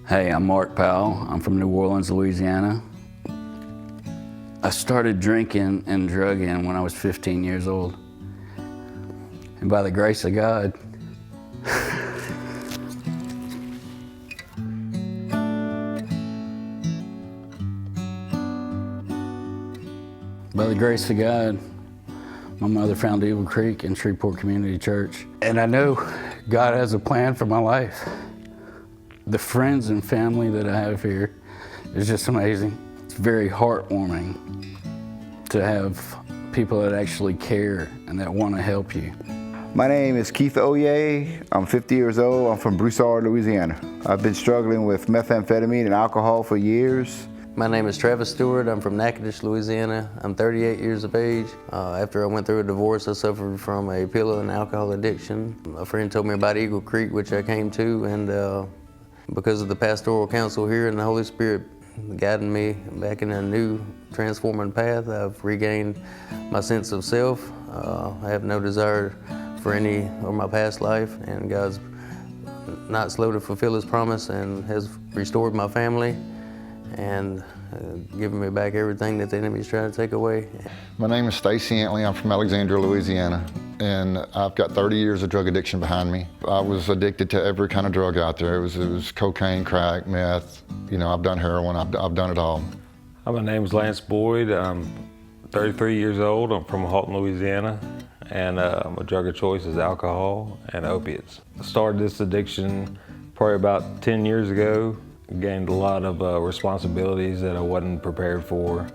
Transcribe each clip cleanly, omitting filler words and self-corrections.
Hey, I'm Mark Powell. I'm from New Orleans, Louisiana. I started drinking and drugging when I was 15 years old. And by the grace of God, by the grace of God, my mother found Eagle Creek in Shreveport Community Church. And I know God has a plan for my life. The friends and family that I have here is just amazing. It's very heartwarming to have people that actually care and that want to help you. My name is Keith Oye. I'm 50 years old. I'm from Broussard, Louisiana. I've been struggling with methamphetamine and alcohol for years. My name is Travis Stewart. I'm from Natchitoches, Louisiana. I'm 38 years of age. After I went through a divorce, I suffered from a pill and alcohol addiction. A friend told me about Eagle Creek, which I came to, and because of the pastoral counsel here and the Holy Spirit guiding me back in a new transforming path, I've regained my sense of self. I have no desire for any of my past life, and God's not slow to fulfill His promise and has restored my family and giving me back everything that the enemy's trying to take away. My name is Stacy Antley. I'm from Alexandria, Louisiana, and I've got 30 years of drug addiction behind me. I was addicted to every kind of drug out there. It was cocaine, crack, meth. You know, I've done heroin. I've done it all. My name is Lance Boyd. I'm 33 years old. I'm from Halton, Louisiana, and my drug of choice is alcohol and opiates. I started this addiction probably about 10 years ago. Gained a lot of responsibilities that I wasn't prepared for.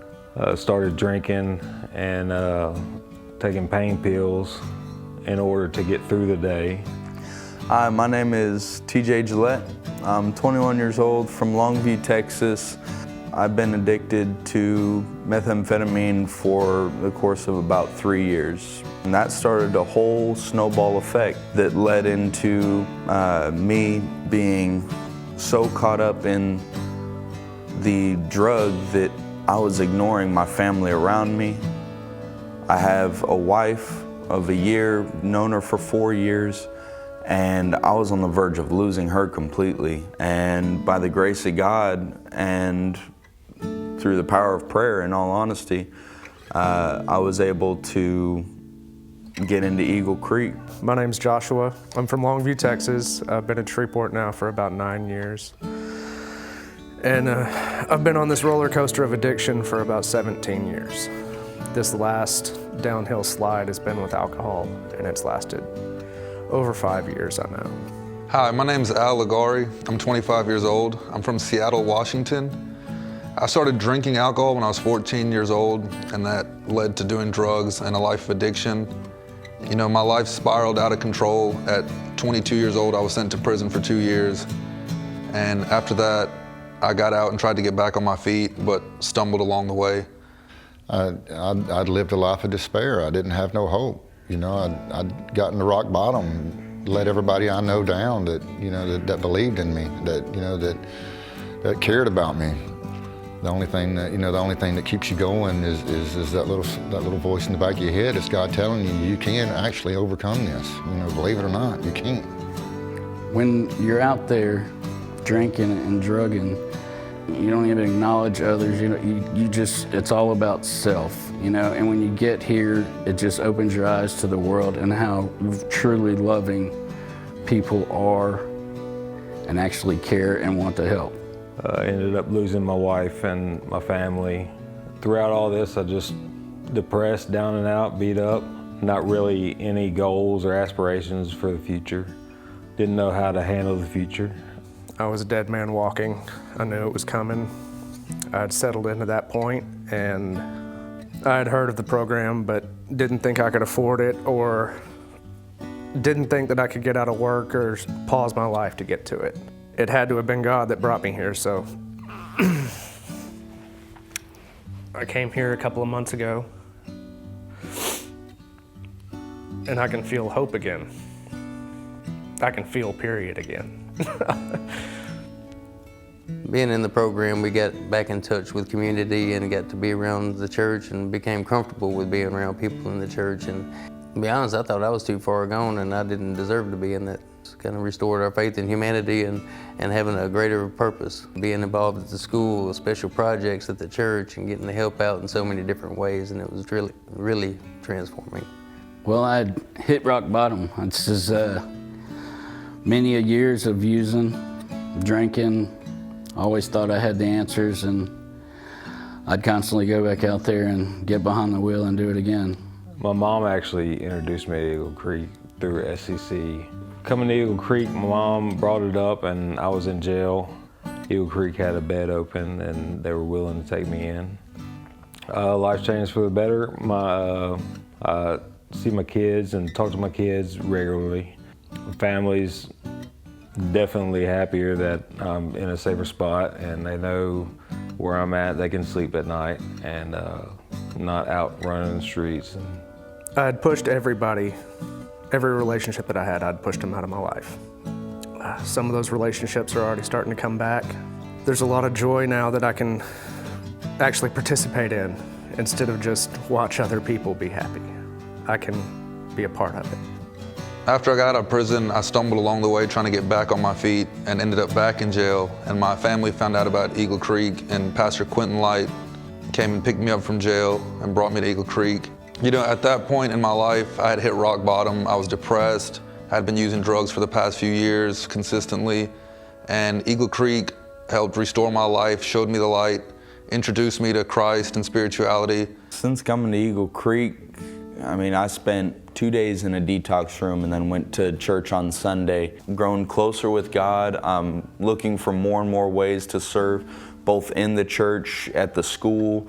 Started drinking and taking pain pills in order to get through the day. Hi, my name is TJ Gillette. I'm 21 years old from Longview, Texas. I've been addicted to methamphetamine for the course of about 3 years. And that started a whole snowball effect that led into me being so caught up in the drug that I was ignoring my family around me. I have a wife of a year, known her for 4 years, and I was on the verge of losing her completely. And by the grace of God and through the power of prayer, in all honesty, I was able to get into Eagle Creek. My name's Joshua. I'm from Longview, Texas. I've been in Shreveport now for about 9 years. And I've been on this roller coaster of addiction for about 17 years. This last downhill slide has been with alcohol, and it's lasted over 5 years, I know. Hi, my name's Al Ligari. I'm 25 years old. I'm from Seattle, Washington. I started drinking alcohol when I was 14 years old, and that led to doing drugs and a life of addiction. You know, my life spiraled out of control. At 22 years old, I was sent to prison for 2 years. And after that, I got out and tried to get back on my feet, but stumbled along the way. I'd lived a life of despair. I didn't have no hope. You know, I'd gotten to rock bottom, let everybody I know down that, you know, that believed in me, that, you know, that cared about me. The only thing that keeps you going is that little voice in the back of your head. It's God telling you you can actually overcome this. You know, believe it or not, you can. When you're out there drinking and drugging, you don't even acknowledge others. You know, you just, it's all about self. You know, and when you get here, it just opens your eyes to the world and how truly loving people are and actually care and want to help. I ended up losing my wife and my family. Throughout all this, I just depressed, down and out, beat up. Not really any goals or aspirations for the future. Didn't know how to handle the future. I was a dead man walking. I knew it was coming. I'd settled into that point, and I had heard of the program, but didn't think I could afford it, or didn't think that I could get out of work or pause my life to get to it. It had to have been God that brought me here, so I came here a couple of months ago, and I can feel hope again. I can feel period again. Being in the program, we got back in touch with community and got to be around the church and became comfortable with being around people in the church. And to be honest, I thought I was too far gone and I didn't deserve to be in that It's kind of restored our faith in humanity and having a greater purpose. Being involved at the school, special projects at the church, and getting to help out in so many different ways, and it was really, really transforming. Well, I'd hit rock bottom. This is many a years of using, drinking. Always thought I had the answers, and I'd constantly go back out there and get behind the wheel and do it again. My mom actually introduced me to Eagle Creek through SCC. Coming to Eagle Creek, my mom brought it up and I was in jail. Eagle Creek had a bed open and they were willing to take me in. Life changed for the better. I see my kids and talk to my kids regularly. My family's definitely happier that I'm in a safer spot and they know where I'm at. They can sleep at night and not out running the streets. I had pushed everybody, every relationship that I had, I'd pushed them out of my life. Some of those relationships are already starting to come back. There's a lot of joy now that I can actually participate in instead of just watch other people be happy. I can be a part of it. After I got out of prison, I stumbled along the way trying to get back on my feet and ended up back in jail. And my family found out about Eagle Creek, and Pastor Quentin Light came and picked me up from jail and brought me to Eagle Creek. You know, at that point in my life, I had hit rock bottom. I was depressed. I had been using drugs for the past few years consistently. And Eagle Creek helped restore my life, showed me the light, introduced me to Christ and spirituality. Since coming to Eagle Creek, I spent 2 days in a detox room and then went to church on Sunday. Grown closer with God. I'm looking for more and more ways to serve, both in the church, at the school.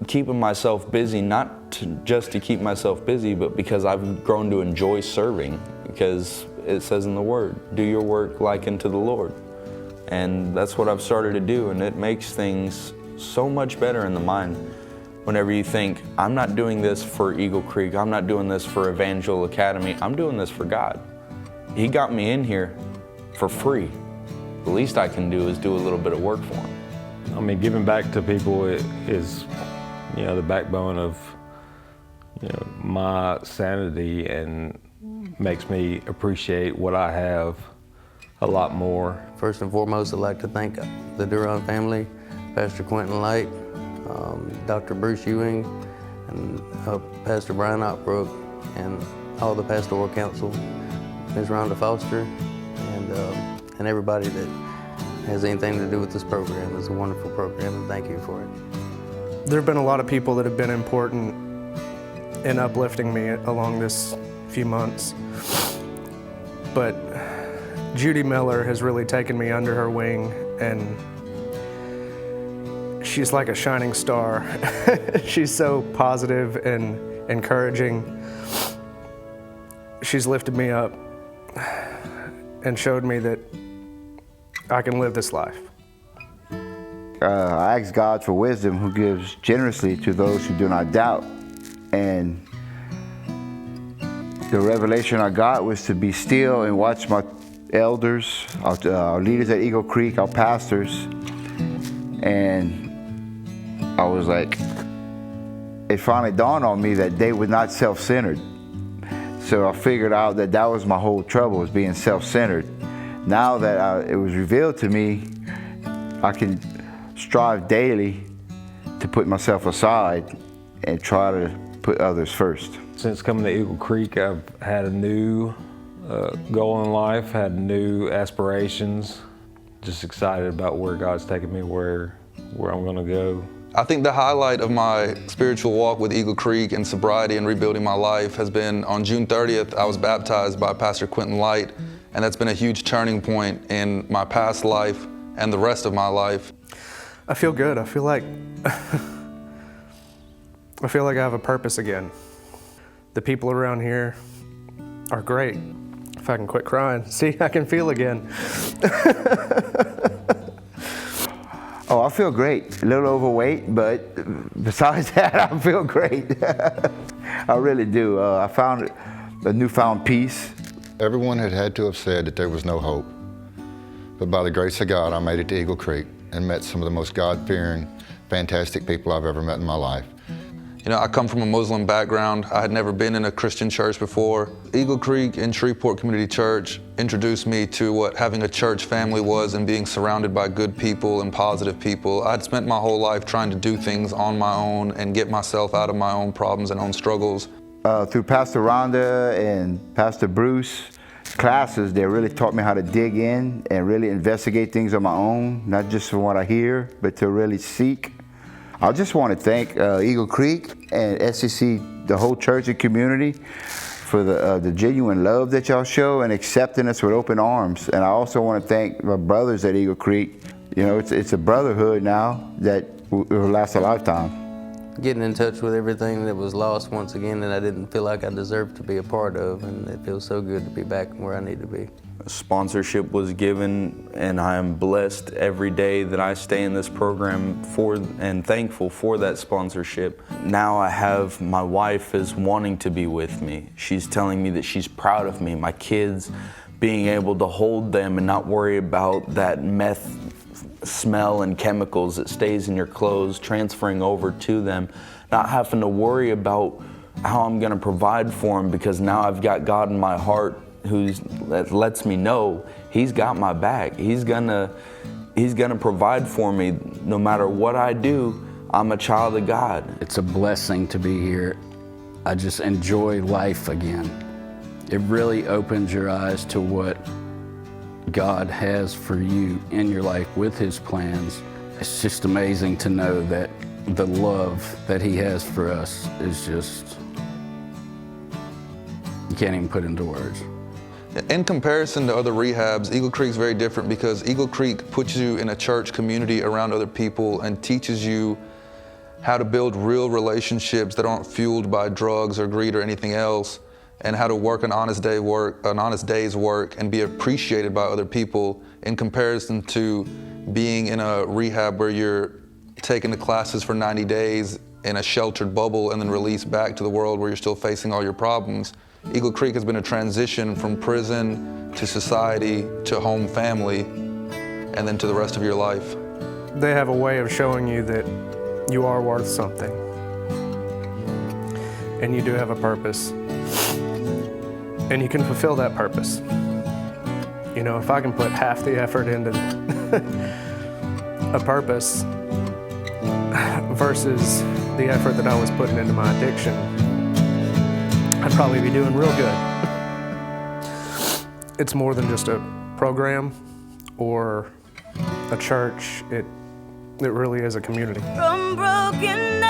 Keeping myself busy, not just to keep myself busy, but because I've grown to enjoy serving. Because it says in the Word, do your work like unto the Lord. And that's what I've started to do, and it makes things so much better in the mind. Whenever you think, I'm not doing this for Eagle Creek, I'm not doing this for Evangel Academy, I'm doing this for God. He got me in here for free. The least I can do is do a little bit of work for him. Giving back to people is, the backbone of, my sanity, and makes me appreciate what I have a lot more. First and foremost, I'd like to thank the Duran family, Pastor Quentin Light, Dr. Bruce Ewing, and Pastor Brian Ockbrook, and all the pastoral council, Ms. Rhonda Foster, and everybody that has anything to do with this program. It's a wonderful program, and thank you for it. There have been a lot of people that have been important in uplifting me along this few months, but Judy Miller has really taken me under her wing, and she's like a shining star. She's so positive and encouraging. She's lifted me up and showed me that I can live this life. I ask God for wisdom, who gives generously to those who do not doubt. And the revelation I got was to be still and watch my elders, our leaders at Eagle Creek, our pastors, and I was like, it finally dawned on me that they were not self-centered. So I figured out that that was my whole trouble, was being self-centered. Now that it was revealed to me, I can strive daily to put myself aside and try to put others first. Since coming to Eagle Creek, I've had a new goal in life, had new aspirations. Just excited about where God's taking me, where I'm gonna go. I think the highlight of my spiritual walk with Eagle Creek and sobriety and rebuilding my life has been on June 30th, I was baptized by Pastor Quentin Light, and that's been a huge turning point in my past life and the rest of my life. I feel good. I feel like I have a purpose again. The people around here are great. If I can quit crying, see, I can feel again. Oh, I feel great. A little overweight, but besides that, I feel great. I really do. I found a newfound peace. Everyone had to have said that there was no hope. But by the grace of God, I made it to Eagle Creek and met some of the most God-fearing, fantastic people I've ever met in my life. You know, I come from a Muslim background. I had never been in a Christian church before. Eagle Creek and Shreveport Community Church introduced me to what having a church family was and being surrounded by good people and positive people. I'd spent my whole life trying to do things on my own and get myself out of my own problems and own struggles. Through Pastor Rhonda and Pastor Bruce classes, they really taught me how to dig in and really investigate things on my own, not just from what I hear, but to really seek. I just want to thank Eagle Creek and SCC, the whole church and community, for the genuine love that y'all show and accepting us with open arms. And I also want to thank my brothers at Eagle Creek. You know, it's a brotherhood now that will last a lifetime. Getting in touch with everything that was lost once again that I didn't feel like I deserved to be a part of, and it feels so good to be back where I need to be. Sponsorship was given, and I am blessed every day that I stay in this program and thankful for that sponsorship. Now I have my wife is wanting to be with me. She's telling me that she's proud of me. My kids, being able to hold them and not worry about that meth smell and chemicals that stays in your clothes, transferring over to them, not having to worry about how I'm gonna provide for them, because now I've got God in my heart that lets me know He's got my back. He's gonna provide for me no matter what I do. I'm a child of God. It's a blessing to be here. I just enjoy life again. It really opens your eyes to what God has for you in your life with His plans. It's just amazing to know that the love that He has for us is just, you can't even put into words. In comparison to other rehabs, Eagle Creek's very different because Eagle Creek puts you in a church community around other people and teaches you how to build real relationships that aren't fueled by drugs or greed or anything else, and how to work an honest day's work and be appreciated by other people, in comparison to being in a rehab where you're taking the classes for 90 days in a sheltered bubble and then released back to the world where you're still facing all your problems. Eagle Creek has been a transition from prison to society to home family and then to the rest of your life. They have a way of showing you that you are worth something and you do have a purpose and you can fulfill that purpose. You know, if I can put half the effort into a purpose versus the effort that I was putting into my addiction, I'd probably be doing real good. It's more than just a program or a church. It really is a community. From broken